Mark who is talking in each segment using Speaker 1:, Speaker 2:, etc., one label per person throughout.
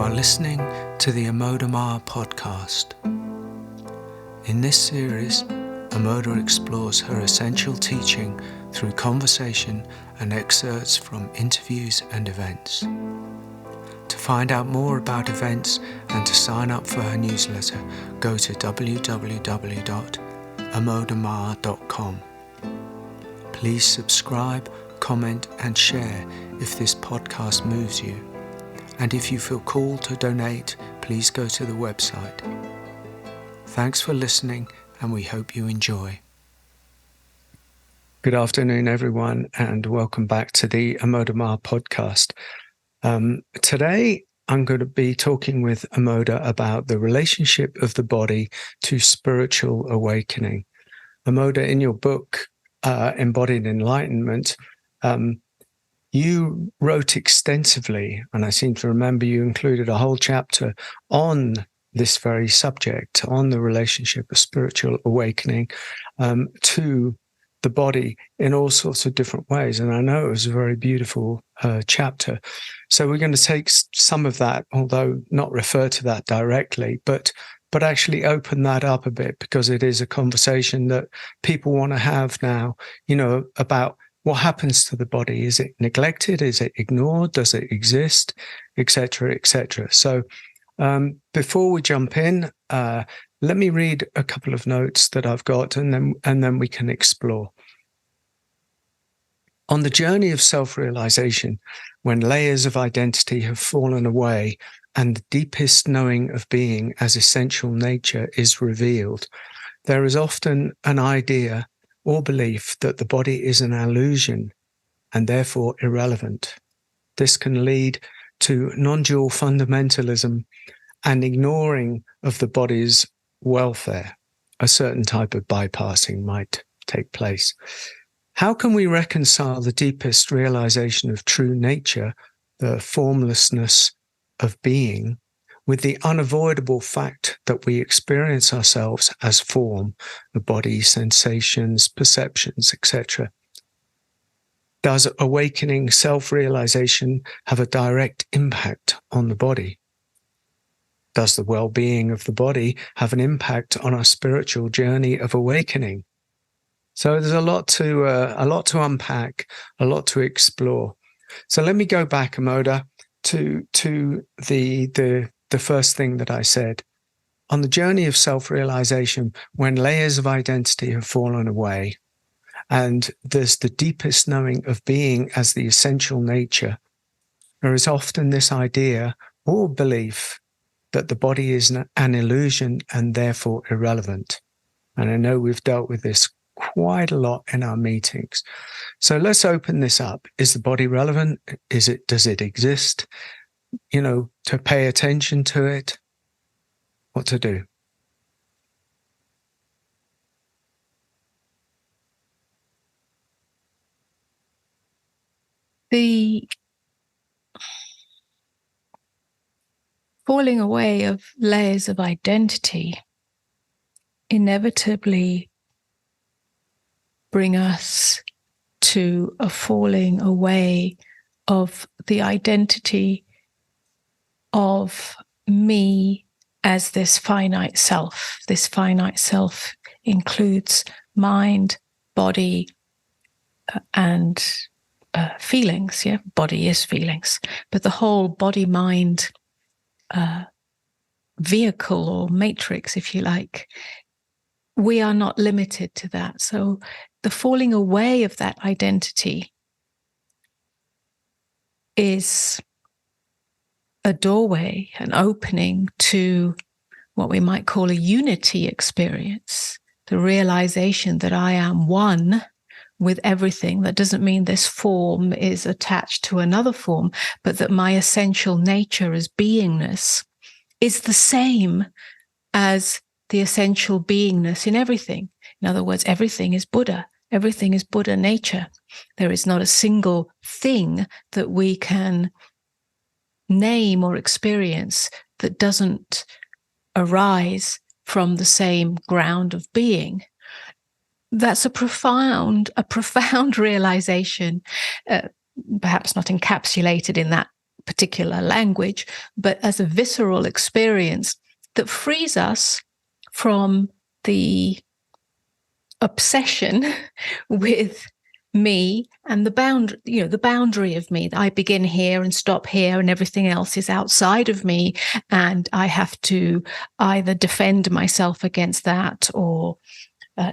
Speaker 1: are listening to the Amoda Maa podcast. In this series, Amoda explores her essential teaching through conversation and excerpts from interviews and events. To find out more about events and to sign up for her newsletter, go to www.amodamaa.com. Please subscribe, comment and share if this podcast moves you. And if you feel called to donate, please go to the website. Thanks for listening, and we hope you enjoy. Good afternoon, everyone, and welcome back to the Amoda Maa podcast. Today, I'm going to be talking with Amoda about the relationship of the body to spiritual awakening. Amoda, in your book, Embodied Enlightenment, you wrote extensively, and I seem to remember you included a whole chapter on this very subject, on the relationship of spiritual awakening to the body in all sorts of different ways. And I know it was a very beautiful chapter. So we're going to take some of that, although not refer to that directly, but actually open that up a bit, because it is a conversation that people want to have now, about what happens to the body. Is it neglected? Is it ignored? Does it exist? Etc., etc. So before we jump in, let me read a couple of notes that I've got, and then we can explore. On the journey of self-realization, when layers of identity have fallen away and the deepest knowing of being as essential nature is revealed, there is often an idea or belief that the body is an illusion and therefore irrelevant. This can lead to nondual fundamentalism and ignoring of the body's welfare. A certain type of bypassing might take place. How can we reconcile the deepest realization of true nature, the formlessness of being, with the unavoidable fact that we experience ourselves as form, the body, sensations, perceptions, etc.? Does awakening self-realization have a direct impact on the body? Does the well-being of the body have an impact on our spiritual journey of awakening? So there's a lot to unpack, a lot to explore. So let me go back, Amoda, to the first thing that I said. On the journey of self-realization, when layers of identity have fallen away, and there's the deepest knowing of being as the essential nature, there is often this idea or belief that the body is an illusion and therefore irrelevant. And I know we've dealt with this quite a lot in our meetings. So let's open this up. Is the body relevant? Does it exist? To pay attention to it, what to do.
Speaker 2: The falling away of layers of identity inevitably bring us to a falling away of the identity of me as this finite self. This finite self includes mind, body, and feelings. Yeah, body is feelings, but the whole body-mind vehicle or matrix, if you like, we are not limited to that. So the falling away of that identity is a doorway, an opening to what we might call a unity experience, the realization that I am one with everything. That doesn't mean this form is attached to another form, but that my essential nature as beingness is the same as the essential beingness in everything. In other words, everything is Buddha. Everything is Buddha nature. There is not a single thing that we can name or experience that doesn't arise from the same ground of being. That's a profound realization, perhaps not encapsulated in that particular language, but as a visceral experience that frees us from the obsession with me and the boundary of me. I begin here and stop here, and everything else is outside of me, and I have to either defend myself against that or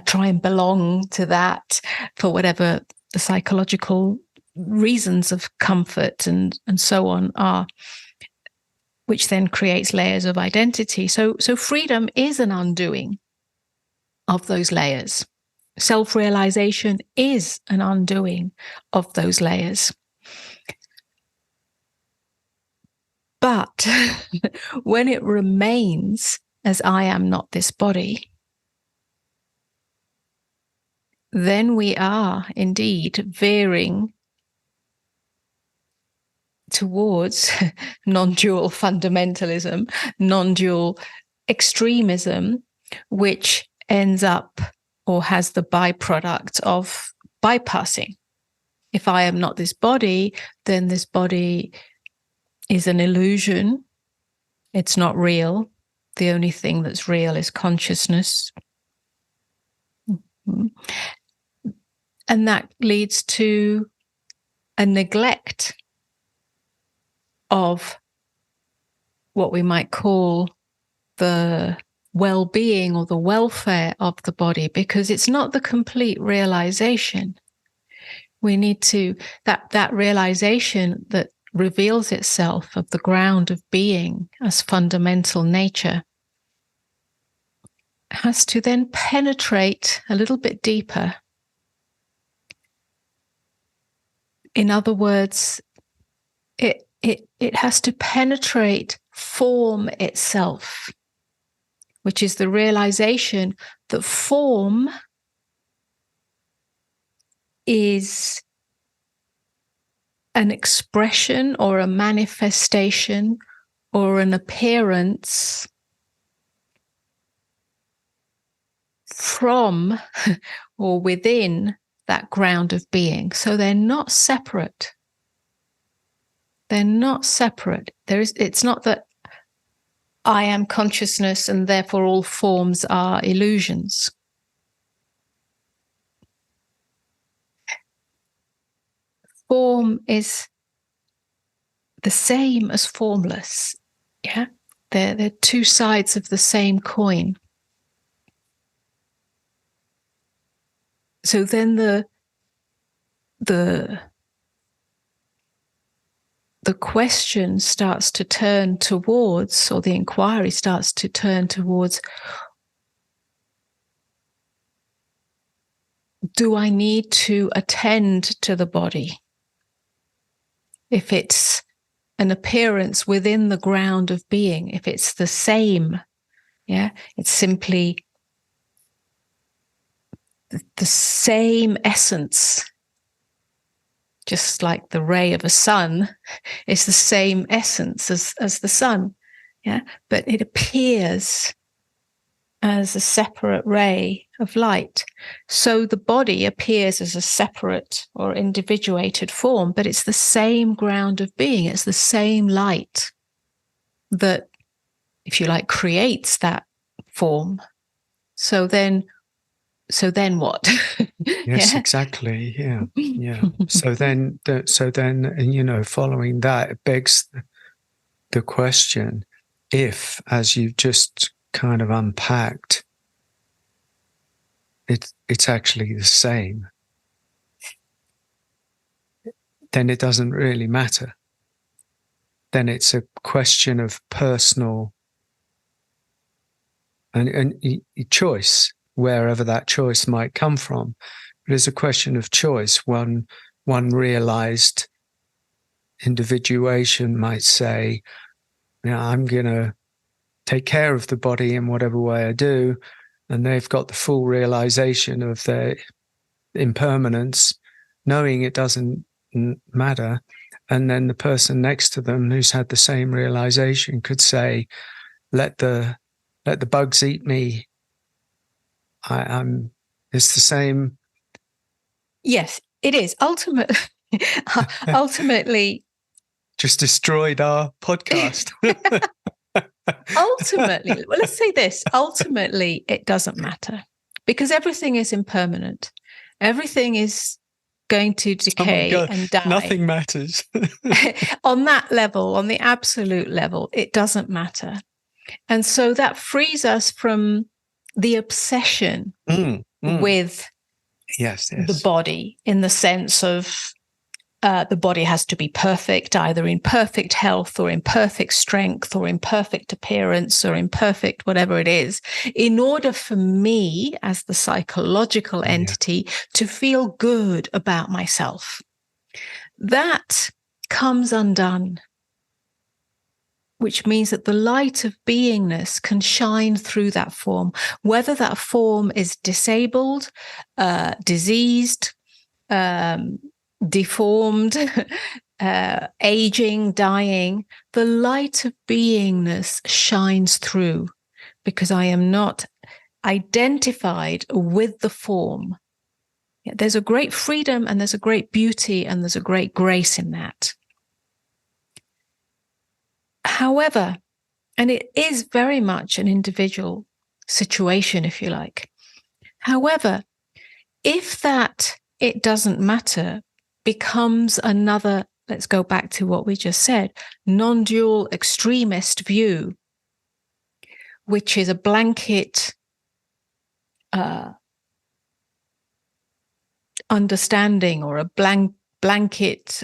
Speaker 2: try and belong to that for whatever the psychological reasons of comfort and so on are, which then creates layers of identity. So freedom is an undoing of those layers. Self-realization is an undoing of those layers. But when it remains as I am not this body, then we are indeed veering towards non-dual fundamentalism, non-dual extremism, which ends up or has the byproduct of bypassing. If I am not this body, then this body is an illusion. It's not real. The only thing that's real is consciousness. Mm-hmm. And that leads to a neglect of what we might call the well-being or the welfare of the body, because it's not the complete realization. We need to, that realization that reveals itself of the ground of being as fundamental nature has to then penetrate a little bit deeper. In other words, it has to penetrate form itself, which is the realization that form is an expression or a manifestation or an appearance from or within that ground of being. So they're not separate. They're not separate. It's not that I am consciousness and therefore all forms are illusions. Form is the same as formless. Yeah, they're two sides of the same coin. So then the question starts to turn towards, or the inquiry starts to turn towards, do I need to attend to the body? If it's an appearance within the ground of being, if it's the same, yeah, it's simply the same essence, just like the ray of a sun is the same essence as the sun, yeah, but it appears as a separate ray of light. So the body appears as a separate or individuated form, but it's the same ground of being. It's the same light that, if you like, creates that form. So then what?
Speaker 1: Yes, exactly. Yeah, yeah. So then, following that, it begs the question: if, as you've just kind of unpacked, it's actually the same, then it doesn't really matter. Then it's a question of personal and choice, wherever that choice might come from. But it's a question of choice. One realized individuation might say, I'm going to take care of the body in whatever way I do. And they've got the full realization of their impermanence, knowing it doesn't matter. And then the person next to them who's had the same realization could say, let the bugs eat me. It's the same.
Speaker 2: Yes, it is. Ultimately,
Speaker 1: just destroyed our podcast.
Speaker 2: Ultimately, well, let's say this. Ultimately, it doesn't matter because everything is impermanent. Everything is going to decay and die.
Speaker 1: Nothing matters.
Speaker 2: On that level, on the absolute level, it doesn't matter. And so that frees us from the obsession with the body, in the sense of the body has to be perfect, either in perfect health or in perfect strength or in perfect appearance or in perfect whatever it is, in order for me as the psychological entity to feel good about myself. That comes undone, which means that the light of beingness can shine through that form, whether that form is disabled, diseased, deformed, aging, dying. The light of beingness shines through because I am not identified with the form. There's a great freedom and there's a great beauty and there's a great grace in that. However, and it is very much an individual situation, if you like. However, if that it doesn't matter becomes another, let's go back to what we just said, non-dual extremist view, which is a blanket understanding or a blanket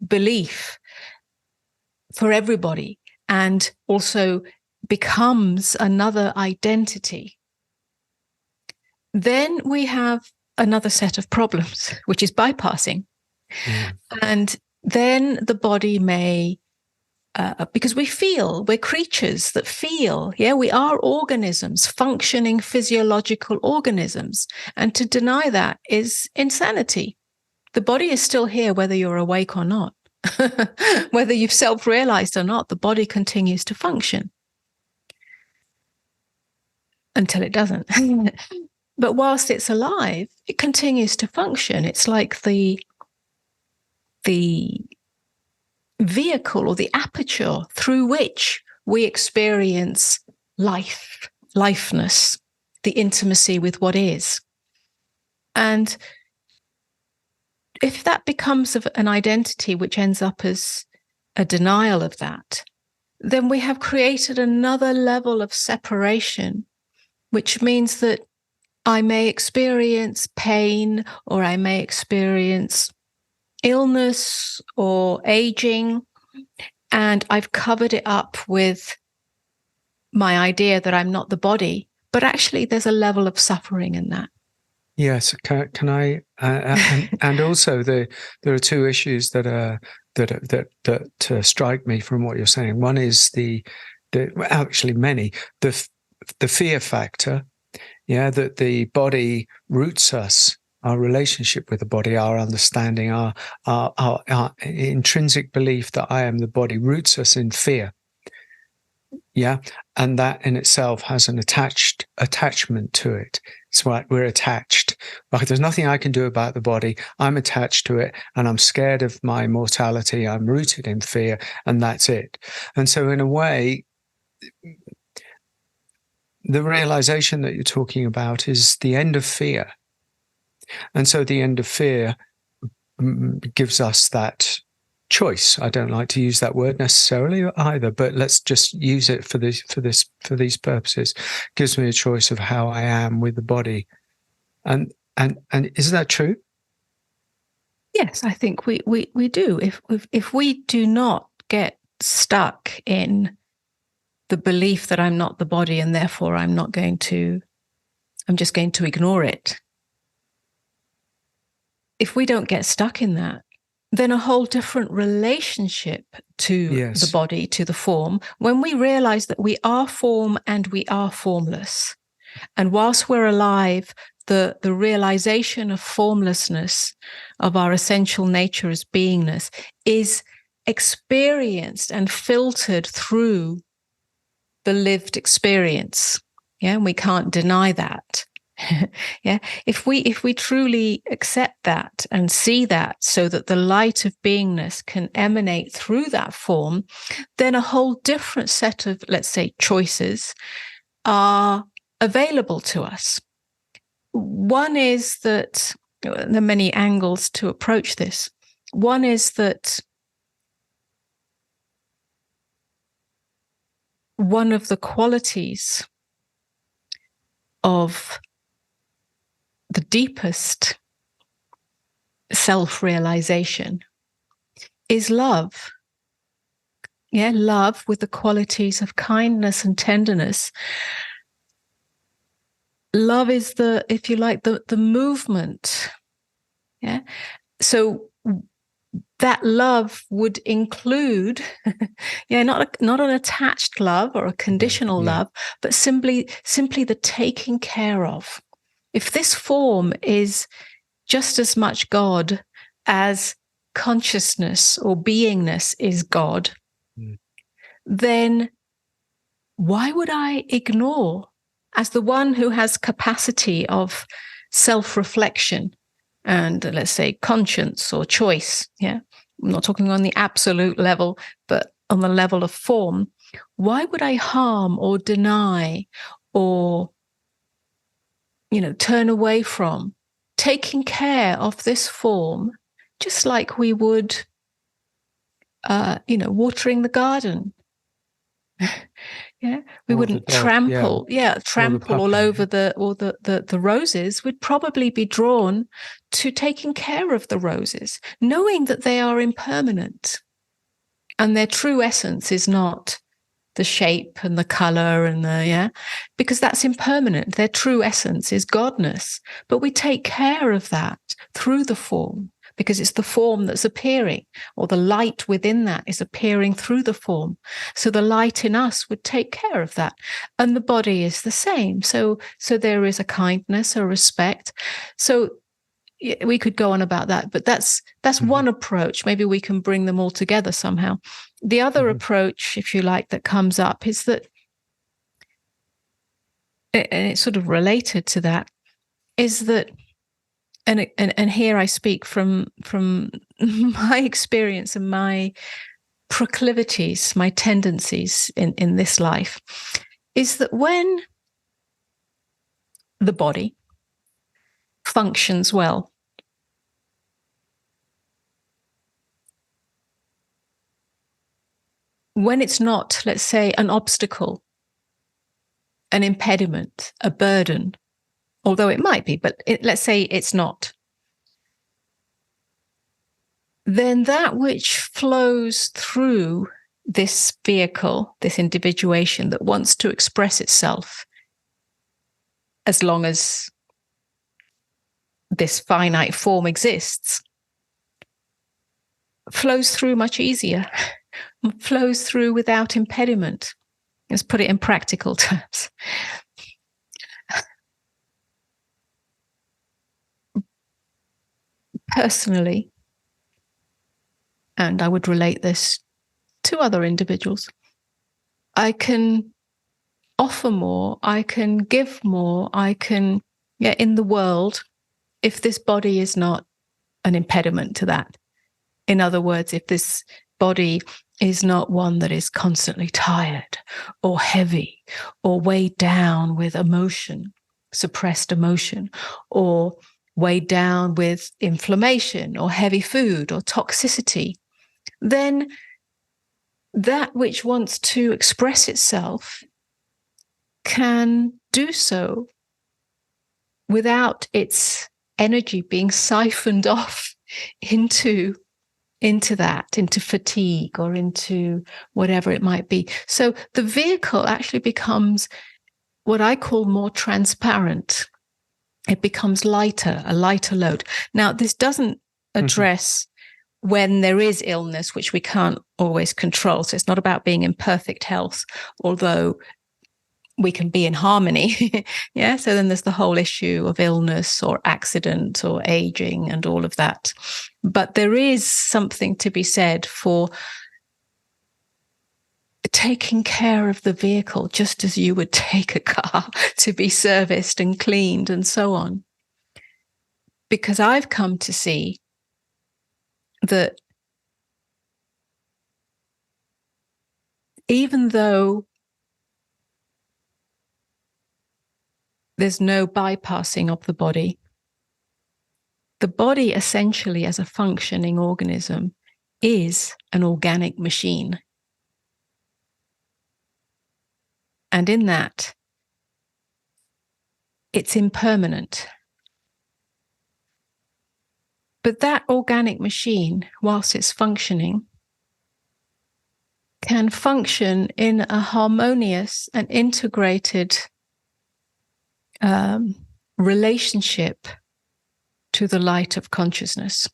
Speaker 2: belief for everybody, and also becomes another identity, then we have another set of problems, which is bypassing. And then the body may, because we're creatures that feel, we are organisms, functioning physiological organisms. And to deny that is insanity. The body is still here, whether you're awake or not. Whether you've self-realized or not, the body continues to function until it doesn't. But whilst it's alive, it continues to function. It's like the vehicle or the aperture through which we experience lifeness, the intimacy with what is. And if that becomes an identity which ends up as a denial of that, then we have created another level of separation, which means that I may experience pain, or I may experience illness or aging, and I've covered it up with my idea that I'm not the body, but actually there's a level of suffering in that.
Speaker 1: Yes, can I? And also, there are two issues that strike me from what you're saying. One is actually many the fear factor. That the body roots us, our relationship with the body, our understanding, our intrinsic belief that I am the body roots us in fear. And that in itself has an attachment to it. It's right, we're attached. Like, there's nothing I can do about the body. I'm attached to it, and I'm scared of my mortality. I'm rooted in fear, and that's it. And so, in a way, the realization that you're talking about is the end of fear. And so the end of fear gives us that choice. I don't like to use that word necessarily either, but let's just use it for these purposes. It gives me a choice of how I am with the body. And is that true?
Speaker 2: Yes, I think we do. If we do not get stuck in the belief that I'm not the body and therefore I'm just going to ignore it. If we don't get stuck in that, then a whole different relationship to the body, to the form, when we realize that we are form and we are formless. And whilst we're alive, the realization of formlessness, of our essential nature as beingness, is experienced and filtered through the lived experience. And we can't deny that. Yeah, if we truly accept that and see that, so that the light of beingness can emanate through that form, then a whole different set of, let's say, choices are available to us. One is that there are many angles to approach this. One is that one of the qualities of the deepest self-realization is love. Yeah, love with the qualities of kindness and tenderness. Love is the, if you like, the movement. Yeah. So that love would include, not an attached love or a conditional love, but simply the taking care of. If this form is just as much God as consciousness or beingness is God, then why would I ignore, as the one who has capacity of self-reflection and, let's say, conscience or choice? Yeah, I'm not talking on the absolute level, but on the level of form. Why would I harm or deny or, turn away from taking care of this form, just like we would, watering the garden? Yeah, we wouldn't trample all over the roses. We'd probably be drawn to taking care of the roses, knowing that they are impermanent and their true essence is not the shape and the color and because that's impermanent. Their true essence is godness, but we take care of that through the form, because it's the form that's appearing, or the light within that is appearing through the form. So the light in us would take care of that. And the body is the same. So there is a kindness, a respect. So we could go on about that, but that's one approach. Maybe we can bring them all together somehow. The other approach, if you like, that comes up is that, and it's sort of related to that, is that, and here I speak from my experience and my proclivities, my tendencies in this life, is that when the body functions well, when it's not, let's say, an obstacle, an impediment, a burden, although it might be, but let's say it's not, then that which flows through this vehicle, this individuation that wants to express itself, as long as this finite form exists, flows through much easier, flows through without impediment. Let's put it in practical terms. Personally, and I would relate this to other individuals, I can offer more, I can give more, I can, in the world, if this body is not an impediment to that. In other words, if this body is not one that is constantly tired or heavy or weighed down with emotion, suppressed emotion, or weighed down with inflammation or heavy food or toxicity, then that which wants to express itself can do so without its energy being siphoned off into fatigue or into whatever it might be. So the vehicle actually becomes what I call more transparent. It becomes lighter, a lighter load. Now, this doesn't address when there is illness, which we can't always control. So it's not about being in perfect health, although we can be in harmony. Yeah. So then there's the whole issue of illness or accident or aging and all of that. But there is something to be said for taking care of the vehicle just as you would take a car to be serviced and cleaned and so on. Because I've come to see that even though there's no bypassing of the body essentially as a functioning organism is an organic machine. And in that, it's impermanent. But that organic machine, whilst it's functioning, can function in a harmonious and integrated relationship to the light of consciousness.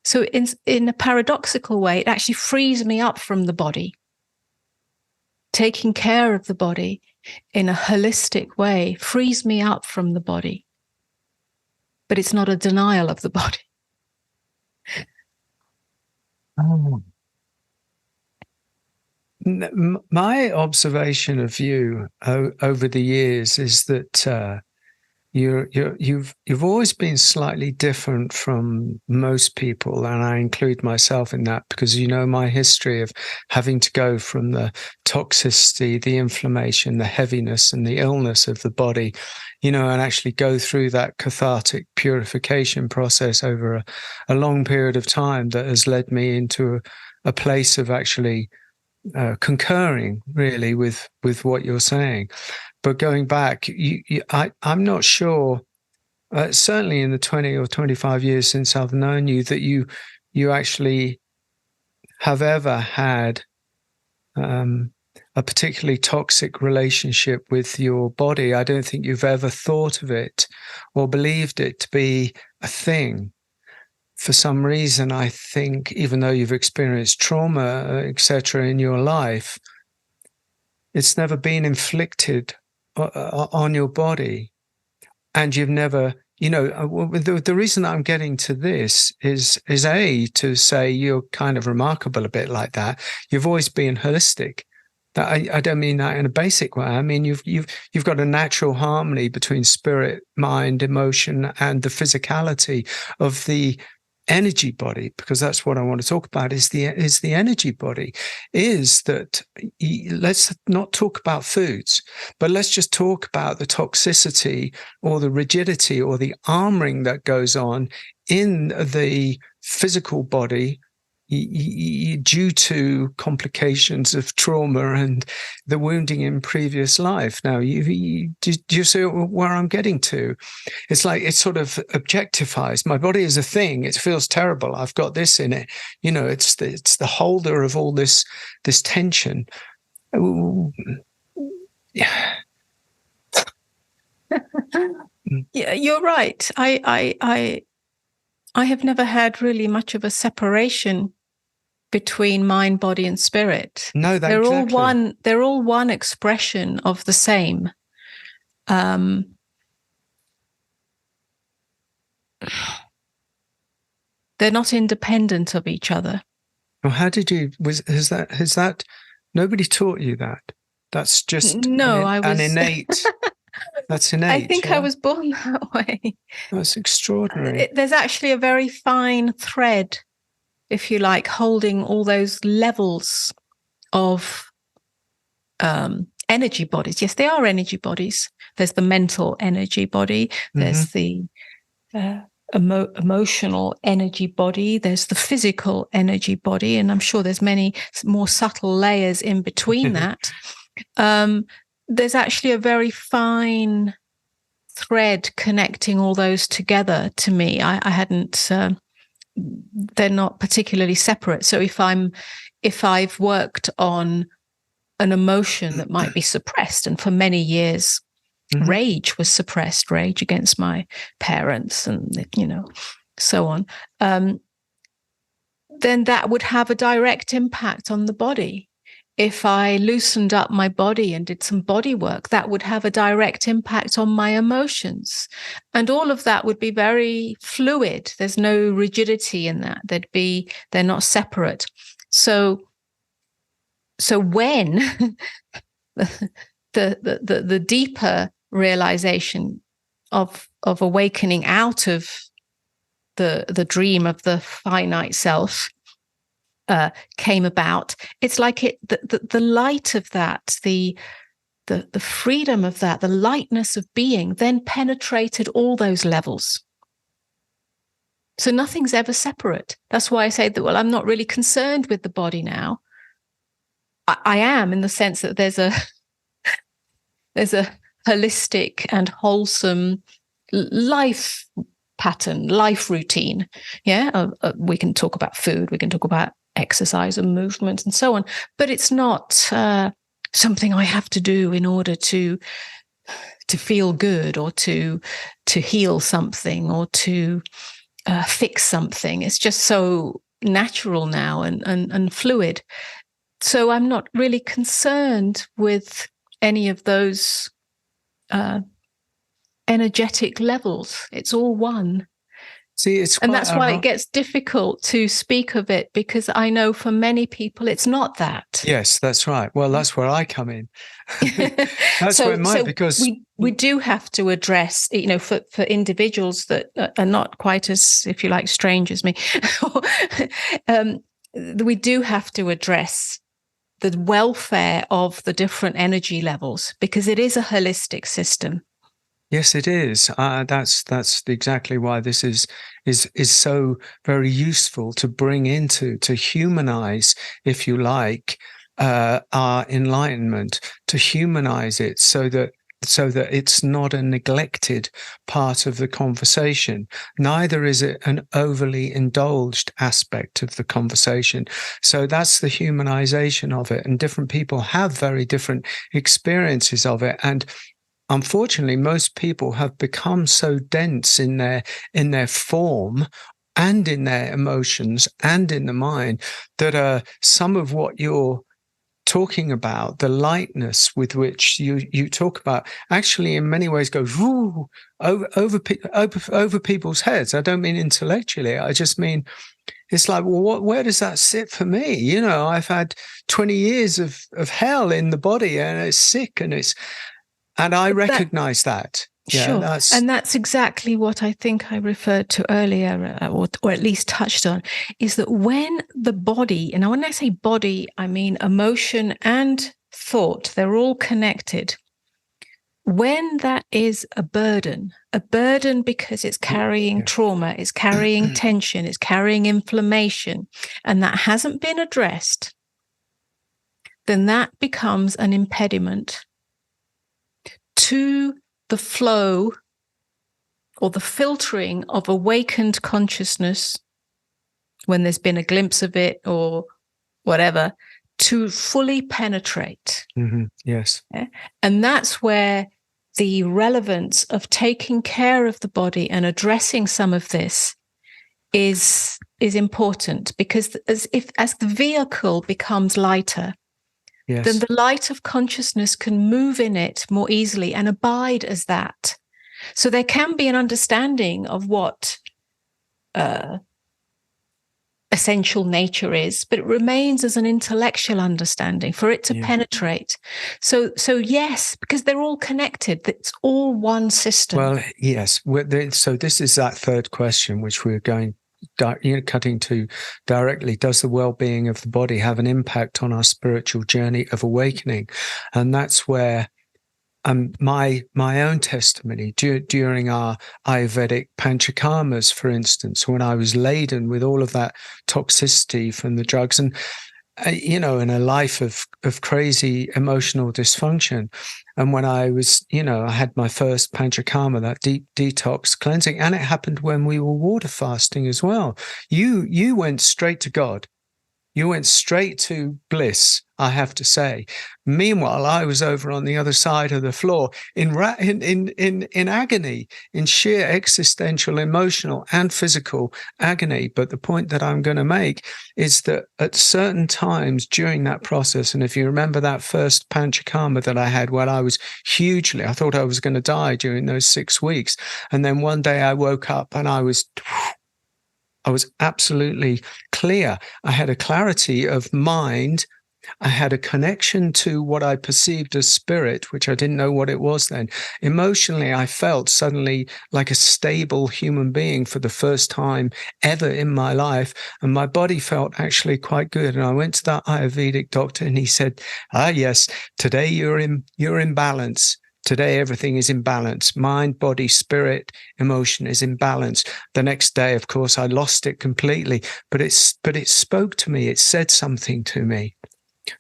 Speaker 2: So in a paradoxical way, it actually frees me up from the body. Taking care of the body in a holistic way frees me up from the body. But it's not a denial of the body.
Speaker 1: Oh. My observation of you over the years is that you've always been slightly different from most people, and I include myself in that because you know my history of having to go from the toxicity, the inflammation, the heaviness, and the illness of the body, and actually go through that cathartic purification process over a long period of time that has led me into a place of actually concurring really with what you're saying. But going back, I'm not sure, certainly in the 20 or 25 years since I've known you, that you actually have ever had a particularly toxic relationship with your body. I don't think you've ever thought of it or believed it to be a thing. For some reason, I think, even though you've experienced trauma, etc., in your life, it's never been inflicted on your body, and you've never, the reason that I'm getting to this is to say you're kind of remarkable a bit like that. You've always been holistic. I don't mean that in a basic way. I mean you've got a natural harmony between spirit, mind, emotion, and the physicality of the energy body, because that's what I want to talk about is the energy body. Is that, let's not talk about foods, but let's just talk about the toxicity or the rigidity or the armoring that goes on in the physical body due to complications of trauma and the wounding in previous life. Now, do you see where I'm getting to? It's like it sort of objectifies. My body is a thing. It feels terrible. I've got this in it. It's the holder of all this tension. Yeah.
Speaker 2: Yeah, you're right. I have never had really much of a separation between mind, body, and spirit.
Speaker 1: No,
Speaker 2: they're
Speaker 1: exactly.
Speaker 2: all one. They're all one expression of the same. They're not independent of each other.
Speaker 1: Well, how did you? Has that? Nobody taught you that. That's just an innate. That's innate.
Speaker 2: I think I was born that way.
Speaker 1: That's extraordinary.
Speaker 2: There's actually a very fine thread, if you like, holding all those levels of energy bodies. Yes, they are energy bodies. There's the mental energy body. There's the emotional energy body. There's the physical energy body. And I'm sure there's many more subtle layers in between that. There's actually a very fine thread connecting all those together to me. I hadn't, they're not particularly separate. So if I've worked on an emotion that might be suppressed, and for many years, rage was suppressed, rage against my parents and, so on, then that would have a direct impact on the body. If I loosened up my body and did some body work, that would have a direct impact on my emotions. And all of that would be very fluid. There's no rigidity in that. They're not separate. So when the deeper realization of awakening out of the dream of the finite self came about, it's like the light of that, the freedom of that, the lightness of being then penetrated all those levels. So nothing's ever separate. That's why I say that, well, I'm not really concerned with the body now. I am, in the sense that there's a holistic and wholesome life pattern, life routine. Yeah, we can talk about food, we can talk about exercise and movement and so on, but it's not something I have to do in order to feel good, or to heal something, or to fix something. It's just so natural now and fluid. So I'm not really concerned with any of those energetic levels. It's all one.
Speaker 1: See,
Speaker 2: and that's why it gets difficult to speak of it, because I know for many people it's not that.
Speaker 1: Yes, that's right. Well, that's where I come in. That's where because
Speaker 2: we do have to address, for individuals that are not quite as, if you like, strange as me, we do have to address the welfare of the different energy levels, because it is a holistic system.
Speaker 1: Yes, it is. That's exactly why this is so very useful to bring into, to humanize, if you like, our enlightenment, to humanize it so that it's not a neglected part of the conversation. Neither is it an overly indulged aspect of the conversation. So that's the humanization of it. And different people have very different experiences of it. And unfortunately, most people have become so dense in their form and in their emotions and in the mind that some of what you're talking about, the lightness with which you talk about, actually in many ways goes over people's heads. I don't mean intellectually. I just mean it's like, well, where does that sit for me? I've had 20 years of hell in the body, and it's sick, and I recognize that.
Speaker 2: Sure.
Speaker 1: Yeah,
Speaker 2: and that's exactly what I think I referred to earlier, or at least touched on, is that when the body, and when I say body, I mean emotion and thought, they're all connected. When that is a burden because it's carrying trauma, it's carrying tension, it's carrying inflammation, and that hasn't been addressed, then that becomes an impediment to the flow or the filtering of awakened consciousness, when there's been a glimpse of it or whatever, to fully penetrate.
Speaker 1: Mm-hmm. Yes.
Speaker 2: Yeah? And that's where the relevance of taking care of the body and addressing some of this is important, because as the vehicle becomes lighter,
Speaker 1: yes,
Speaker 2: then the light of consciousness can move in it more easily and abide as that. So there can be an understanding of what essential nature is, but it remains as an intellectual understanding for it to penetrate. So yes, because they're all connected. It's all one system.
Speaker 1: Well, yes. So this is that third question, which we're going cutting to directly. Does the well-being of the body have an impact on our spiritual journey of awakening? And that's where my own testimony during our Ayurvedic panchakarmas, for instance, when I was laden with all of that toxicity from the drugs, and in a life of crazy emotional dysfunction. And when I was, I had my first panchakarma, that deep detox cleansing, and it happened when we were water fasting as well. You went straight to God. You went straight to bliss, I have to say. Meanwhile, I was over on the other side of the floor in agony, in sheer existential, emotional, and physical agony. But the point that I'm going to make is that at certain times during that process, and if you remember that first panchakarma that I had, where I thought I was going to die during those 6 weeks. And then one day I woke up and I was absolutely clear. I had a clarity of mind, I had a connection to what I perceived as spirit, which I didn't know what it was then. Emotionally, I felt suddenly like a stable human being for the first time ever in my life. And my body felt actually quite good. And I went to that Ayurvedic doctor and he said, yes, today you're in balance. Today, everything is in balance. Mind, body, spirit, emotion is in balance. The next day, of course, I lost it completely, but it spoke to me. It said something to me,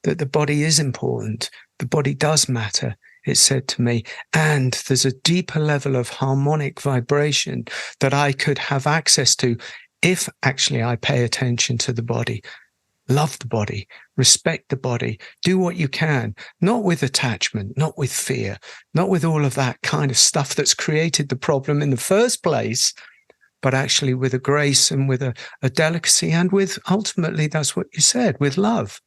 Speaker 1: that the body is important. The body does matter, it said to me. And there's a deeper level of harmonic vibration that I could have access to if actually I pay attention to the body. Love the body, respect the body, do what you can, not with attachment, not with fear, not with all of that kind of stuff that's created the problem in the first place, but actually with a grace and with a delicacy and with, ultimately, that's what you said, with love.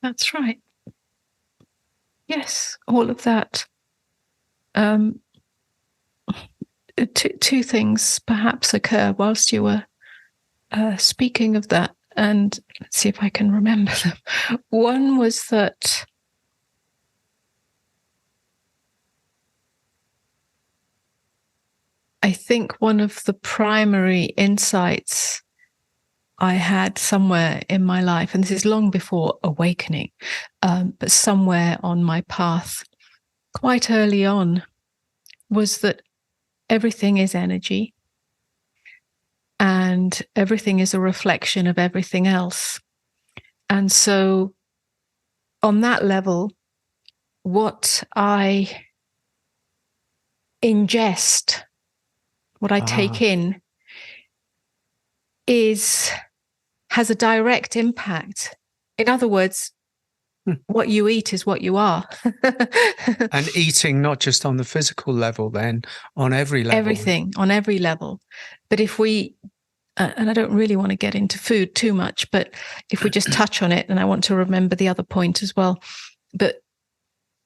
Speaker 2: That's right. Yes, all of that. Two things perhaps occur whilst you were speaking of that, and let's see if I can remember them. One was that I think one of the primary insights I had somewhere in my life, and this is long before awakening, but somewhere on my path quite early on, was that everything is energy and everything is a reflection of everything else. And so on that level, what I ingest, what I take in, has a direct impact. In other words, what you eat is what you are.
Speaker 1: And eating not just on the physical level, then on every level.
Speaker 2: Everything, on every level. But if we, and I don't really want to get into food too much, but if we just touch on it, and I want to remember the other point as well. But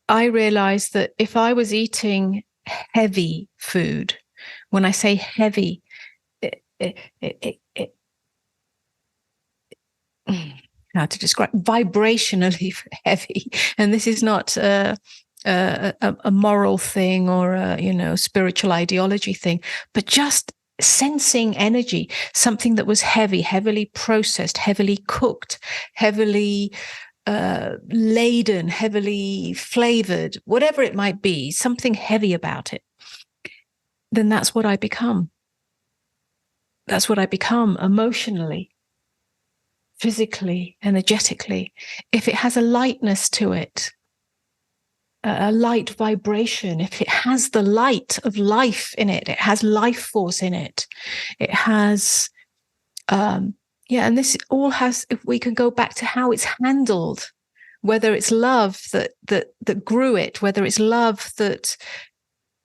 Speaker 2: I realized that if I was eating heavy food, when I say heavy, how to describe, vibrationally heavy. And this is not a moral thing or a spiritual ideology thing, but just sensing energy, something that was heavy, heavily processed, heavily cooked, heavily laden, heavily flavored, whatever it might be, something heavy about it, then that's what I become. That's what I become emotionally, physically, energetically. If it has a lightness to it, a light vibration, if it has the light of life in it, it has life force in it, it has, and this all has, if we can go back to how it's handled, whether it's love that grew it, whether it's love that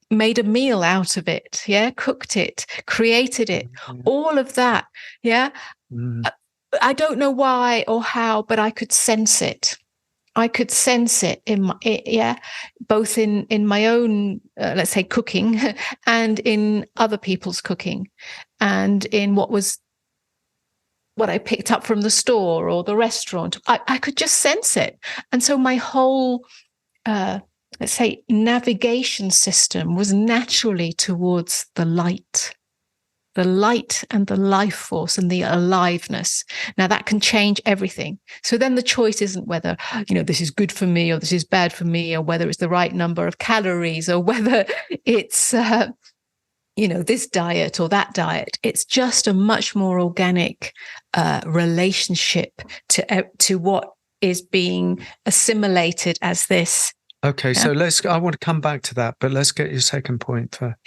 Speaker 2: made a meal out of it, cooked it, created it, all of that, I don't know why or how, but I could sense it. I could sense it both in my own, let's say, cooking, and in other people's cooking, and in what I picked up from the store or the restaurant. I could just sense it, and so my whole, let's say, navigation system was naturally towards the light and the life force and the aliveness. Now that can change everything. So then the choice isn't whether, this is good for me or this is bad for me, or whether it's the right number of calories, or whether it's, this diet or that diet. It's just a much more organic relationship to what is being assimilated as this.
Speaker 1: Okay, so I want to come back to that, but let's get your second point first.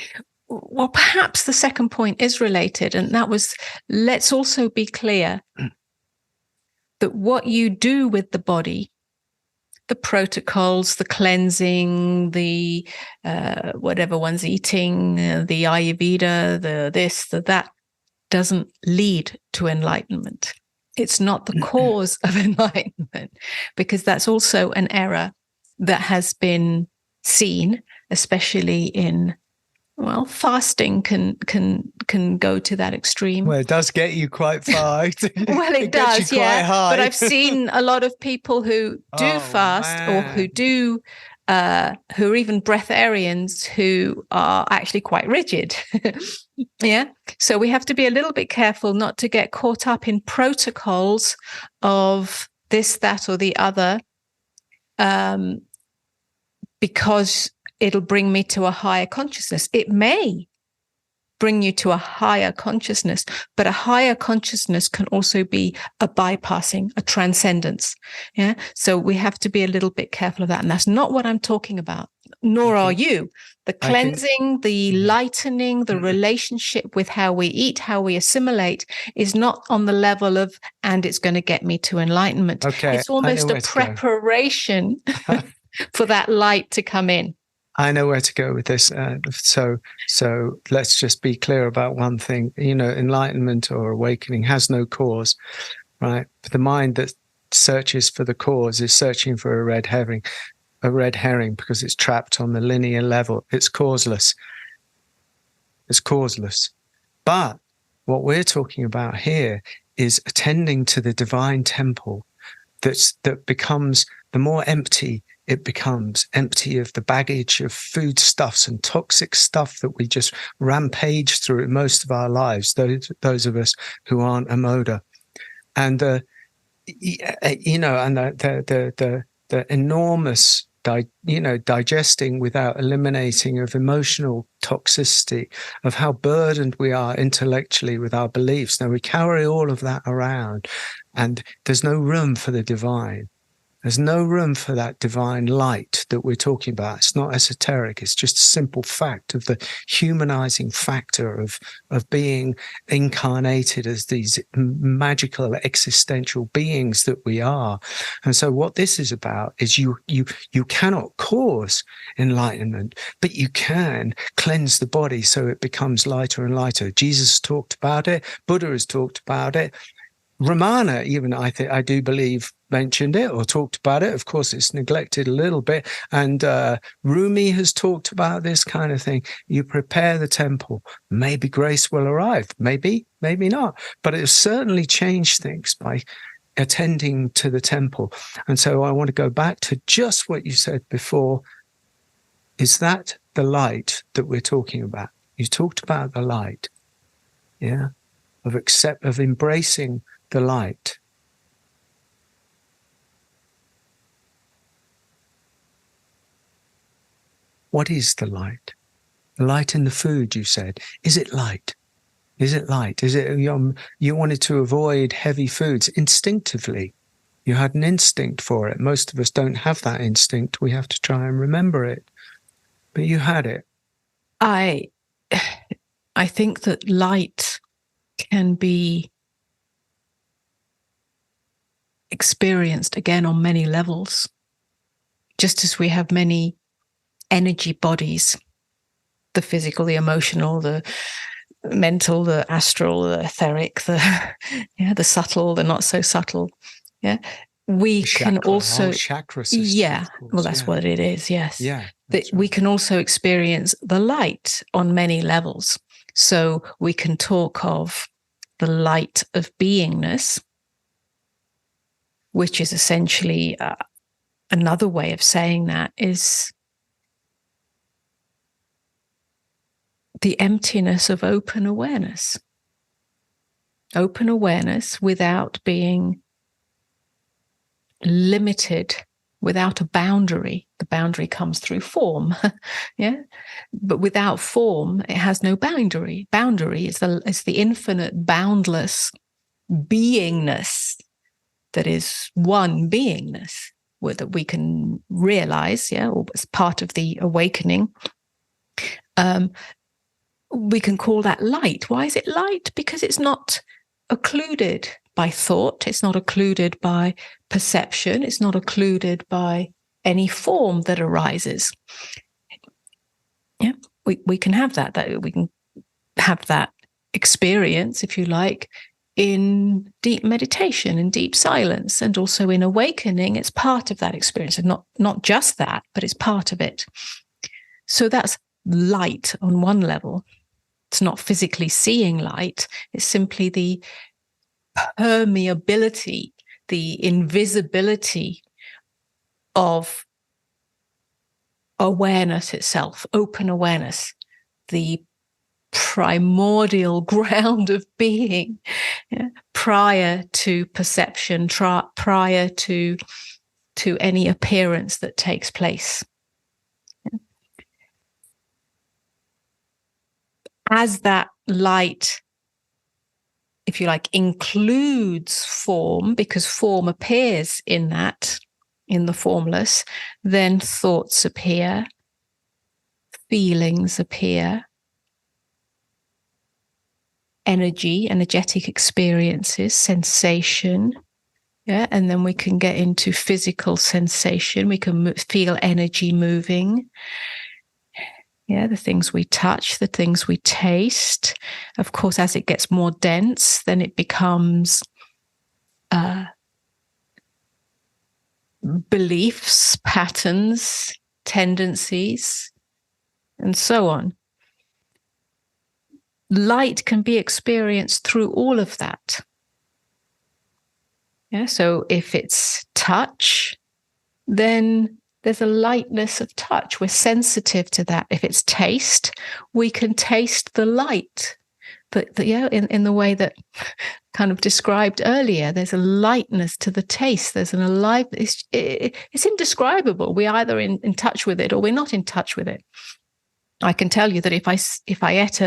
Speaker 2: Well, perhaps the second point is related, and that was, let's also be clear that what you do with the body, the protocols, the cleansing, the whatever one's eating, the Ayurveda, the this, the that, doesn't lead to enlightenment. It's not the cause of enlightenment, because that's also an error that has been seen, especially in Well, fasting can go to that extreme.
Speaker 1: Well, it does get you quite far.
Speaker 2: Well, it does,
Speaker 1: gets you quite high.
Speaker 2: But I've seen a lot of people who do fast, or who do, who are even breatharians, who are actually quite rigid. Yeah. So we have to be a little bit careful not to get caught up in protocols of this, that, or the other, because it'll bring me to a higher consciousness. It may bring you to a higher consciousness, but a higher consciousness can also be a bypassing, a transcendence. Yeah. So we have to be a little bit careful of that. And that's not what I'm talking about, nor are you. The cleansing, the lightening, the relationship with how we eat, how we assimilate is not on the level of, and it's going to get me to enlightenment.
Speaker 1: Okay.
Speaker 2: It's almost a preparation for that light to come in.
Speaker 1: I know where to go with this. So let's just be clear about one thing. Enlightenment or awakening has no cause, right? The mind that searches for the cause is searching for a red herring because it's trapped on the linear level. It's causeless. But what we're talking about here is attending to the divine temple that becomes, the more empty it becomes, empty of the baggage of foodstuffs and toxic stuff that we just rampage through most of our lives, those of us who aren't Amoda. And the enormous digesting without eliminating of emotional toxicity, of how burdened we are intellectually with our beliefs. Now we carry all of that around, and there's no room for the divine. There's no room for that divine light that we're talking about. It's not esoteric. It's just a simple fact of the humanizing factor of being incarnated as these magical existential beings that we are. And so what this is about is you cannot cause enlightenment, but you can cleanse the body so it becomes lighter and lighter. Jesus talked about it. Buddha has talked about it. Ramana, even I do believe, mentioned it or talked about it. Of course, it's neglected a little bit. And Rumi has talked about this kind of thing. You prepare the temple. Maybe grace will arrive. Maybe not. But it'll certainly change things by attending to the temple. And so I want to go back to just what you said before. Is that the light that we're talking about? You talked about the light, yeah, of embracing the light. What is the light? The light in the food, you said. Is it light? Is it light? Is it you wanted to avoid heavy foods instinctively? You had an instinct for it. Most of us don't have that instinct. We have to try and remember it. But you had it.
Speaker 2: I think that light can be experienced again on many levels, just as we have many energy bodies: the physical, the emotional, the mental, the astral, the etheric, the subtle, the not so subtle. Yeah, we can also
Speaker 1: chakra system,
Speaker 2: well, that's what it is. Yes,
Speaker 1: yeah,
Speaker 2: that we can also experience the light on many levels. So we can talk of the light of beingness, which is essentially another way of saying that is the emptiness of open awareness. Open awareness without being limited, without a boundary. The boundary comes through form, yeah. But without form, it has no boundary. Boundary is the infinite, boundless beingness that is one beingness that we can realize, yeah, or as part of the awakening. We can call that light. Why is it light? Because it's not occluded by thought. It's not occluded by perception. It's not occluded by any form that arises. Yeah, we can have that we can have that experience, if you like, in deep meditation, in deep silence, and also in awakening. It's part of that experience, and not just that, but it's part of it. So that's light on one level. It's not physically seeing light. It's simply the permeability, the invisibility of awareness itself, open awareness, the primordial ground of being, prior to perception, prior to any appearance that takes place. As that light, if you like, includes form, because form appears in that, in the formless, then thoughts appear, feelings appear, energetic experiences, sensation. Yeah, and then we can get into physical sensation. We can feel energy moving. Yeah, the things we touch, the things we taste. Of course, as it gets more dense, then it becomes beliefs, patterns, tendencies, and so on. Light can be experienced through all of that. Yeah, so if it's touch, then there's a lightness of touch. We're sensitive to that. If it's taste, we can taste the light. But in the way that kind of described earlier, there's a lightness to the taste. There's an alive. It's indescribable. We're either in touch with it or we're not in touch with it. I can tell you that if I ate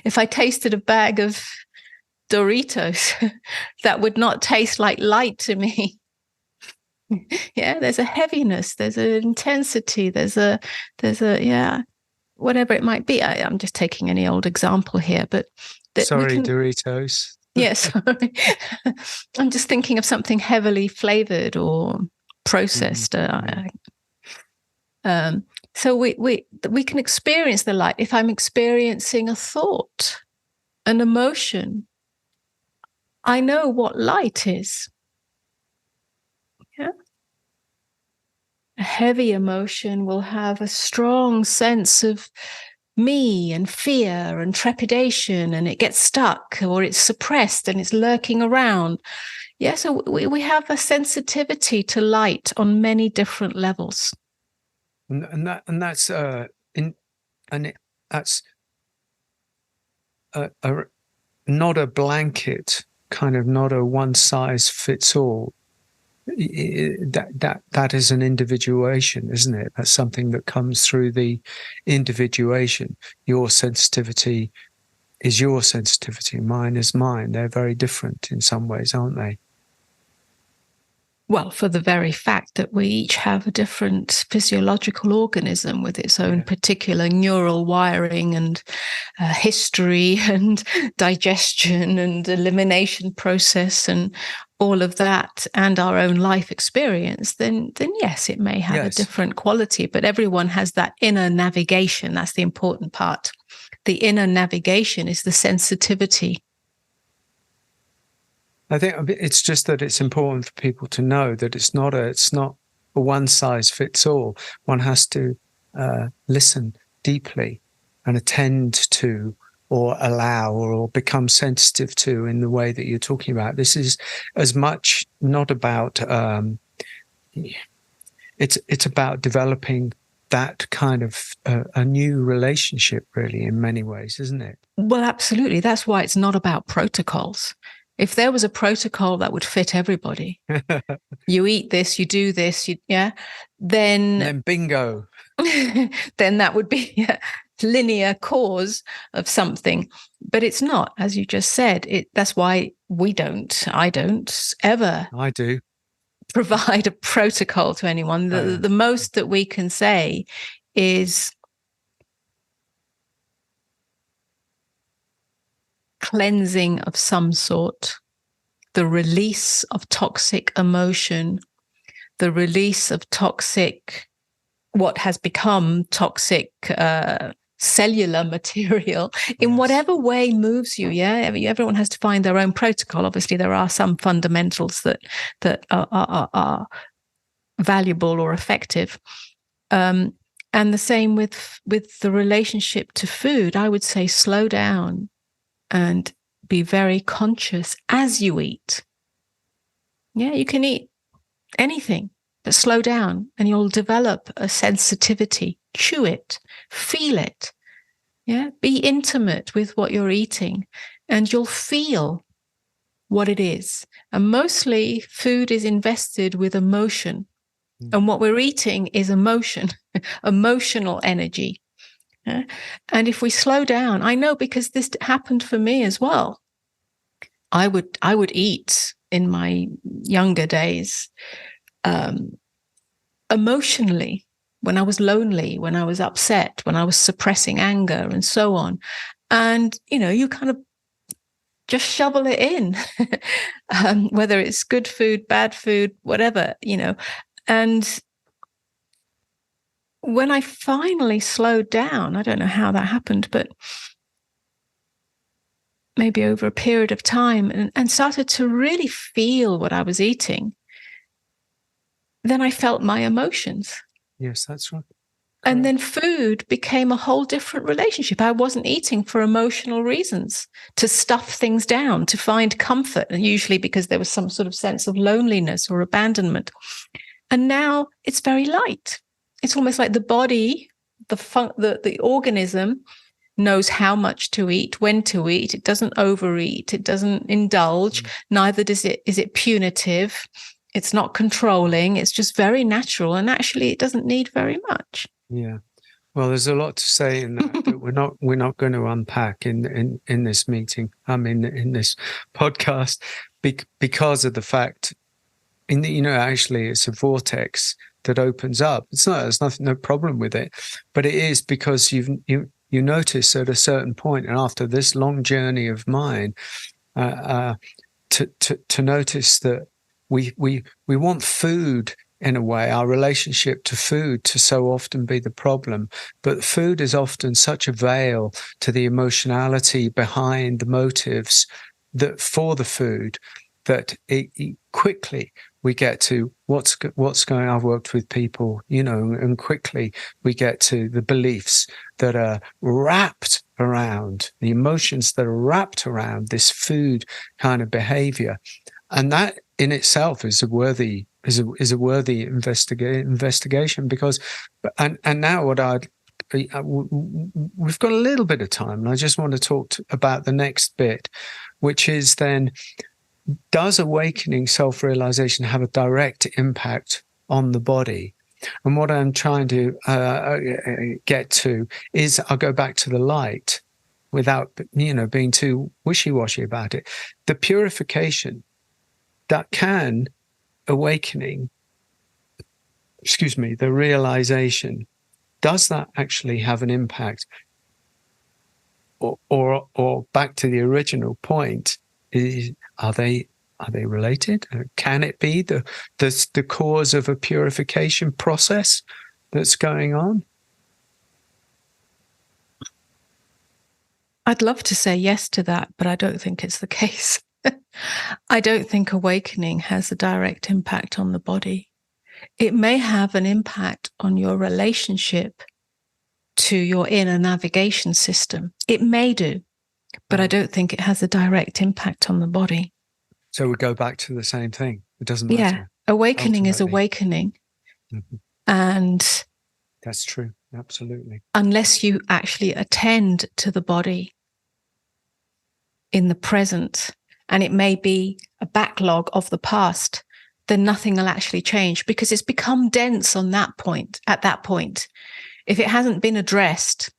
Speaker 2: if I tasted a bag of Doritos, that would not taste like light to me. Yeah, there's a heaviness, there's an intensity, there's a whatever it might be. I'm just taking any old example here, but
Speaker 1: Doritos.
Speaker 2: Yes, I'm just thinking of something heavily flavored or processed. So we can experience the light. If I'm experiencing a thought, an emotion, I know what light is. Yeah. A heavy emotion will have a strong sense of me and fear and trepidation, and it gets stuck or it's suppressed and it's lurking around. Yeah, so we have a sensitivity to light on many different levels.
Speaker 1: That's not a blanket, kind of not a one size fits all. That is an individuation, isn't it? That's something that comes through the individuation. Your sensitivity is your sensitivity, mine is mine. They're very different in some ways, aren't they?
Speaker 2: Well, for the very fact that we each have a different physiological organism with its own particular neural wiring and history and digestion and elimination process and all of that, and our own life experience, then yes, it may have a different quality, but everyone has that inner navigation. That's the important part. The inner navigation is the sensitivity.
Speaker 1: I think it's just that it's important for people to know that it's not a one size fits all. One has to listen deeply and attend to, or allow, or become sensitive to in the way that you're talking about. This is as much not about it's about developing that kind of a new relationship, really, in many ways, isn't it?
Speaker 2: Well, absolutely. That's why it's not about protocols. If there was a protocol that would fit everybody, you eat this, you do this, then
Speaker 1: bingo.
Speaker 2: Then that would be a linear cause of something. But it's not, as you just said. That's why I don't ever provide a protocol to anyone. The most that we can say is cleansing of some sort, the release of toxic emotion, the release of toxic, what has become toxic cellular material, in whatever way moves you. Yeah, everyone has to find their own protocol. Obviously, there are some fundamentals that are valuable or effective. And the same with the relationship to food. I would say slow down and be very conscious as you eat. Yeah, you can eat anything, but slow down and you'll develop a sensitivity. Chew it, feel it. Yeah, be intimate with what you're eating and you'll feel what it is. And mostly food is invested with emotion. And what we're eating is emotion, emotional energy. Yeah? And if we slow down, I know because this happened for me as well. I would eat in my younger days emotionally, when I was lonely, when I was upset, when I was suppressing anger and so on. And, you kind of just shovel it in, whether it's good food, bad food, whatever, And when I finally slowed down, I don't know how that happened, but maybe over a period of time and started to really feel what I was eating, then I felt my emotions.
Speaker 1: Yes, that's right.
Speaker 2: And then food became a whole different relationship. I wasn't eating for emotional reasons, to stuff things down, to find comfort, and usually because there was some sort of sense of loneliness or abandonment. And now it's very light. It's almost like the body, the organism knows how much to eat, when to eat. It doesn't overeat. It doesn't indulge. Neither is it punitive. It's not controlling. It's just very natural. And actually, it doesn't need very much.
Speaker 1: Yeah. Well, there's a lot to say in that we're not going to unpack in this meeting. In this podcast, because of the fact, actually, it's a vortex that opens up. There's no problem with it, but it is because you notice at a certain point, and after this long journey of mine, to notice that we want food. In a way, our relationship to food to so often be the problem. But food is often such a veil to the emotionality behind the motives that for the food that it quickly we get to what's going on. I've worked with people, and quickly we get to the beliefs that are wrapped around, the emotions that are wrapped around this food kind of behavior. And that in itself is a worthy investigation because, and now we've got a little bit of time, and I just want to talk about the next bit, which is then, does awakening self-realization have a direct impact on the body? And what I'm trying to get to is, I'll go back to the light without being too wishy-washy about it. The purification that can awakening, the realization, does that actually have an impact? Or back to the original point, are they related? Can it be the cause of a purification process that's going on?
Speaker 2: I'd love to say yes to that, but I don't think it's the case. I don't think awakening has a direct impact on the body. It may have an impact on your relationship to your inner navigation system. It may do, but I don't think it has a direct impact on the body.
Speaker 1: So we go back to the same thing. It doesn't matter.
Speaker 2: Yeah, awakening is awakening.
Speaker 1: Mm-hmm.
Speaker 2: And
Speaker 1: that's true. Absolutely.
Speaker 2: Unless you actually attend to the body in the present, and it may be a backlog of the past, then nothing will actually change because it's become dense on that point, at that point. If it hasn't been addressed,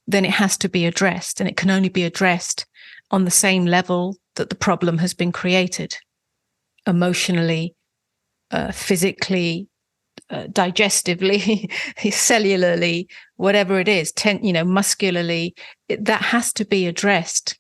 Speaker 2: then it has to be addressed, and it can only be addressed on the same level that the problem has been created, emotionally, physically, digestively, cellularly, whatever it is, muscularly. That has to be addressed.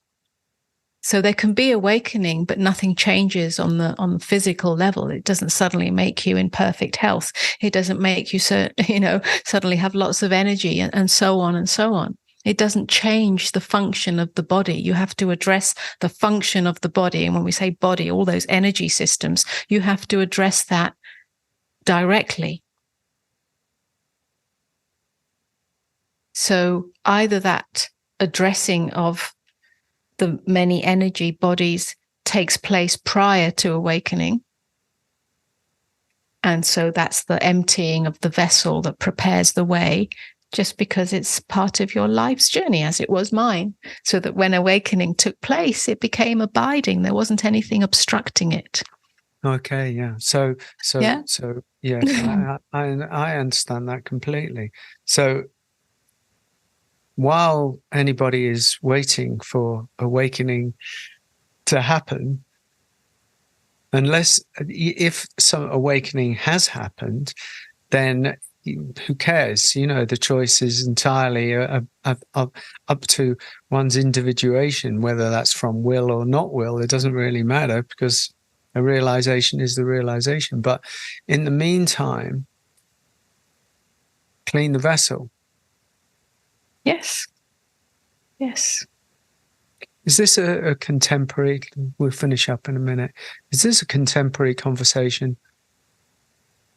Speaker 2: So there can be awakening, but nothing changes on the physical level. It doesn't suddenly make you in perfect health. It doesn't make you suddenly have lots of energy and so on and so on. It doesn't change the function of the body. You have to address the function of the body. And when we say body, all those energy systems, you have to address that directly. So either that addressing of the many energy bodies takes place prior to awakening, and so that's the emptying of the vessel that prepares the way, just because it's part of your life's journey, as it was mine, so that when awakening took place, it became abiding. There wasn't anything obstructing it.
Speaker 1: Okay, yeah. So yes, I understand that completely. So while anybody is waiting for awakening to happen, unless if some awakening has happened, then who cares? The choice is entirely up to one's individuation, whether that's from will or not will. It doesn't really matter, because a realization is the realization. But in the meantime, clean the vessel.
Speaker 2: Yes. Yes.
Speaker 1: Is this a contemporary? We'll finish up in a minute. Is this a contemporary conversation?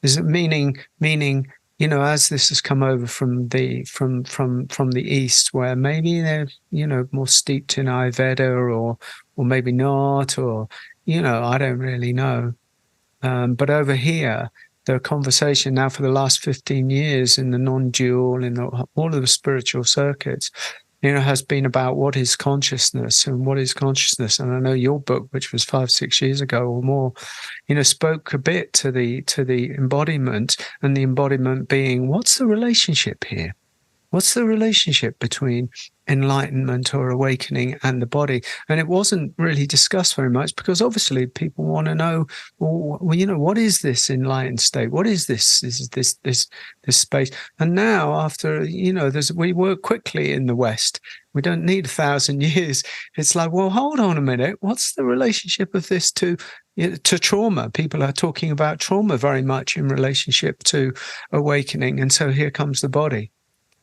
Speaker 1: Is it meaning? As this has come over from the east, where maybe they're more steeped in Ayurveda, or maybe not, or I don't really know. But over here, the conversation now for the last 15 years in the non-dual, in all of the spiritual circuits, has been about what is consciousness and what is consciousness. And I know your book, which was 5-6 years ago or more, spoke a bit to the embodiment, and the embodiment being, what's the relationship here? What's the relationship between enlightenment or awakening and the body? And it wasn't really discussed very much, because obviously people want to know, well, what is this enlightened state? What is this? Is this space? And now, after we work quickly in the West. We don't need 1,000 years. It's like, well, hold on a minute. What's the relationship of this to trauma? People are talking about trauma very much in relationship to awakening, and so here comes the body.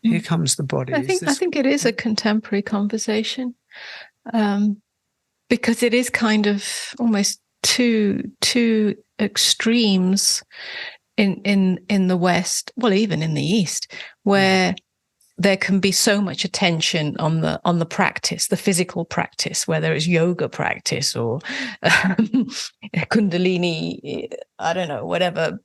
Speaker 1: Here comes the body.
Speaker 2: I think it is a contemporary conversation, because it is kind of almost two extremes in the West, well, even in the East, where there can be so much attention on the practice, the physical practice, whether it's yoga practice or Kundalini, I don't know, whatever.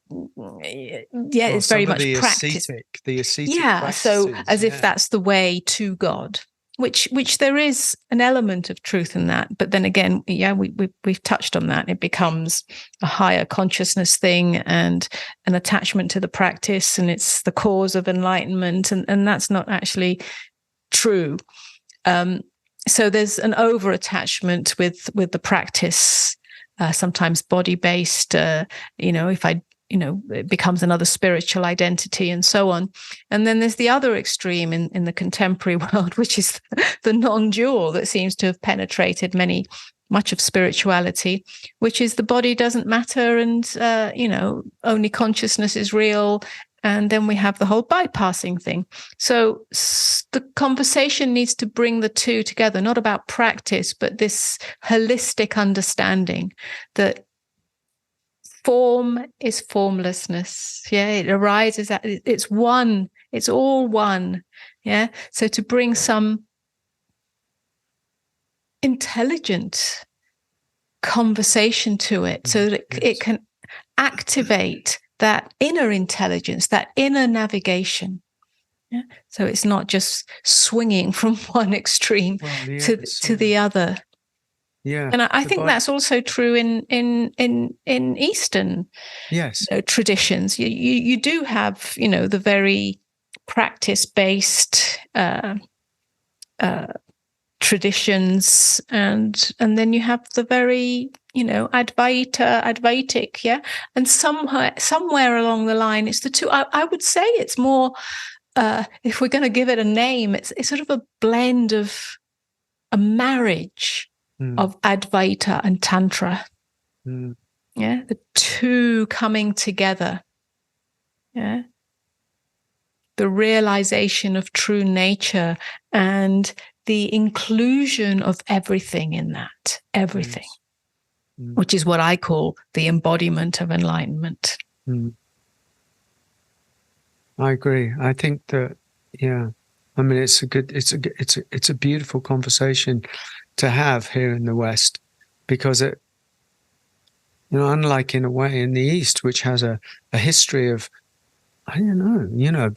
Speaker 2: Yeah, it's very much practice.
Speaker 1: The ascetic
Speaker 2: yeah, so as if that's the way to God, which there is an element of truth in that. But then again, we've touched on that. It becomes a higher consciousness thing and an attachment to the practice, and it's the cause of enlightenment, and that's not actually true. So there's an over attachment with the practice, sometimes body based. If I it becomes another spiritual identity and so on. And then there's the other extreme in the contemporary world, which is the non-dual, that seems to have penetrated much of spirituality, which is the body doesn't matter, and only consciousness is real. And then we have the whole bypassing thing. So the conversation needs to bring the two together, not about practice, but this holistic understanding that form is formlessness. Yeah, it arises at, it's one, it's all one. Yeah, so to bring some intelligent conversation to it, so that it can activate that inner intelligence, that inner navigation. Yeah, so it's not just swinging from one extreme to the other.
Speaker 1: Yeah,
Speaker 2: and I think that's also true in Eastern traditions. You do have the very practice-based traditions, and then you have the very Advaitic, yeah. And somewhere along the line, it's the two. I would say it's more. If we're going to give it a name, it's sort of a blend of a marriage of Advaita and Tantra. Yeah, the two coming together. Yeah, the realization of true nature and the inclusion of everything in that, everything, which is what I call the embodiment of enlightenment.
Speaker 1: I agree. I think that, I mean, it's a beautiful conversation to have here in the West, because it, unlike in a way in the East, which has a history of, I don't know,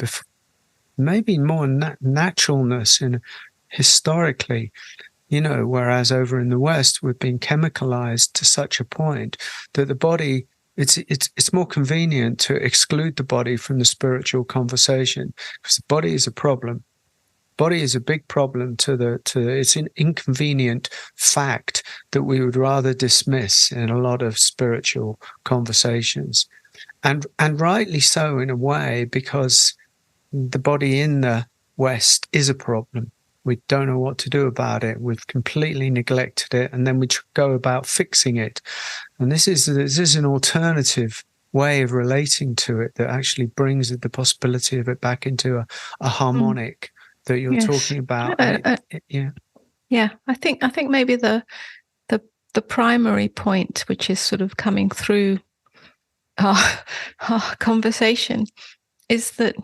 Speaker 1: maybe more naturalness and historically, whereas over in the West, we've been chemicalized to such a point that the body, it's more convenient to exclude the body from the spiritual conversation, because the body is a problem. Body is a big problem it's an inconvenient fact that we would rather dismiss in a lot of spiritual conversations. And rightly so in a way, because the body in the West is a problem. We don't know what to do about it. We've completely neglected it, and then we go about fixing it. And this is an alternative way of relating to it that actually brings the possibility of it back into a harmonic that you're talking about.
Speaker 2: Yeah, I think maybe the primary point, which is sort of coming through our conversation, is that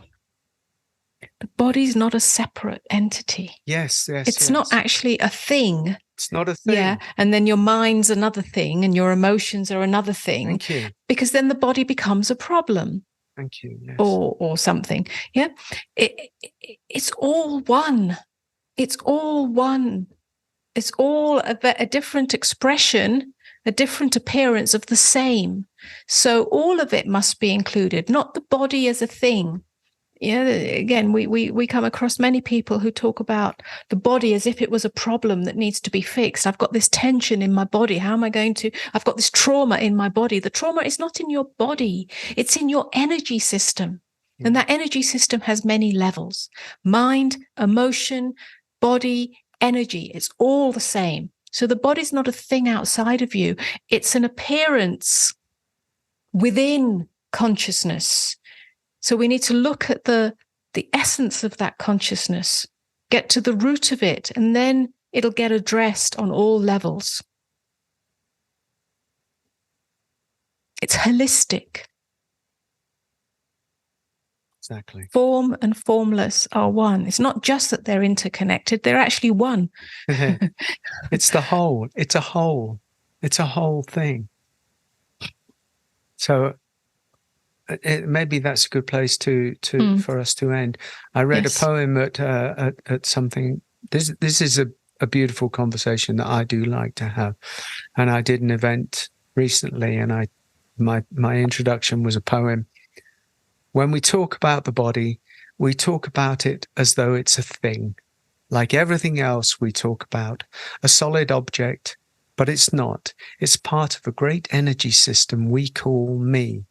Speaker 2: the body's not a separate entity.
Speaker 1: Yes.
Speaker 2: It's not actually a thing.
Speaker 1: It's not a thing.
Speaker 2: Yeah, and then your mind's another thing, and your emotions are another thing.
Speaker 1: Thank you.
Speaker 2: Because then the body becomes a problem.
Speaker 1: Thank you. Yes.
Speaker 2: Or something. Yeah, it's all one. It's all one. It's all a different expression, a different appearance of the same. So all of it must be included, not the body as a thing. Yeah, again, we come across many people who talk about the body as if it was a problem that needs to be fixed. I've got this tension in my body. How am I going to? I've got this trauma in my body. The trauma is not in your body. It's in your energy system. And that energy system has many levels: mind, emotion, body, energy. It's all the same. So the body's not a thing outside of you. It's an appearance within consciousness. So we need to look at the essence of that consciousness, get to the root of it, and then it'll get addressed on all levels. It's holistic.
Speaker 1: Exactly.
Speaker 2: Form and formless are one. It's not just that they're interconnected, they're actually one.
Speaker 1: It's the whole. It's a whole. It's a whole thing. So maybe that's a good place for us to end. I read a poem at something. This is a beautiful conversation that I do like to have, and I did an event recently, and my introduction was a poem. When we talk about the body, we talk about it as though it's a thing, like everything else we talk about, a solid object, but it's not. It's part of a great energy system we call me.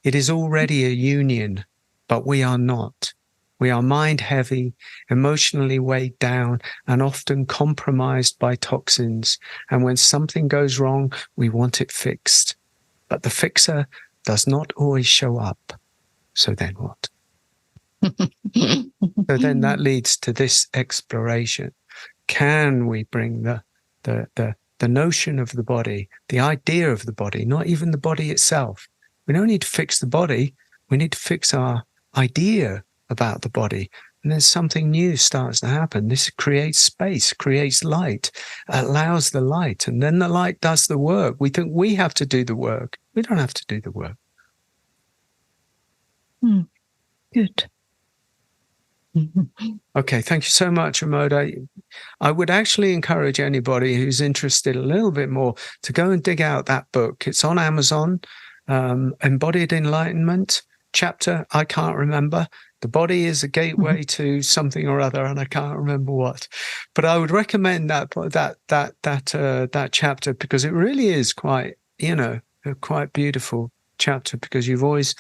Speaker 1: It is already a union, but we are not. We are mind heavy, emotionally weighed down, and often compromised by toxins. And when something goes wrong, we want it fixed. But the fixer does not always show up. So then what? So then that leads to this exploration. Can we bring the notion of the body, the idea of the body, not even the body itself? We don't need to fix the body. We need to fix our idea about the body. And then something new starts to happen. This creates space, creates light, allows the light. And then the light does the work. We think we have to do the work. We don't have to do the work.
Speaker 2: Good.
Speaker 1: Okay, thank you so much, Amoda. I would actually encourage anybody who's interested a little bit more to go and dig out that book. It's on Amazon. Embodied Enlightenment chapter, I can't remember. The body is a gateway to something or other, and I can't remember what. But I would recommend that chapter, because it really is quite, a quite beautiful chapter, because you've always,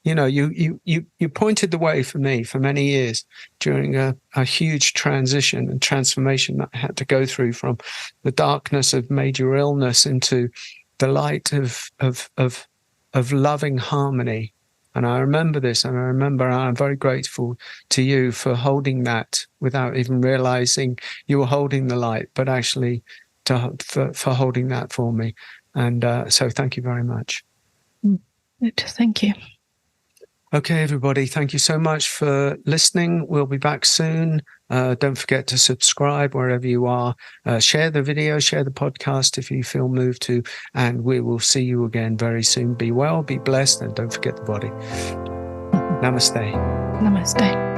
Speaker 1: you pointed the way for me for many years during a huge transition and transformation that I had to go through from the darkness of major illness into the light of loving harmony. And I remember this, and I'm very grateful to you for holding that without even realizing you were holding the light, but actually for holding that for me. And so thank you very much.
Speaker 2: Thank you.
Speaker 1: Okay, everybody, thank you so much for listening. We'll be back soon. Don't forget to subscribe wherever you are. Share the video, share the podcast if you feel moved to, and we will see you again very soon. Be well, be blessed, and don't forget the body. Namaste.
Speaker 2: Namaste.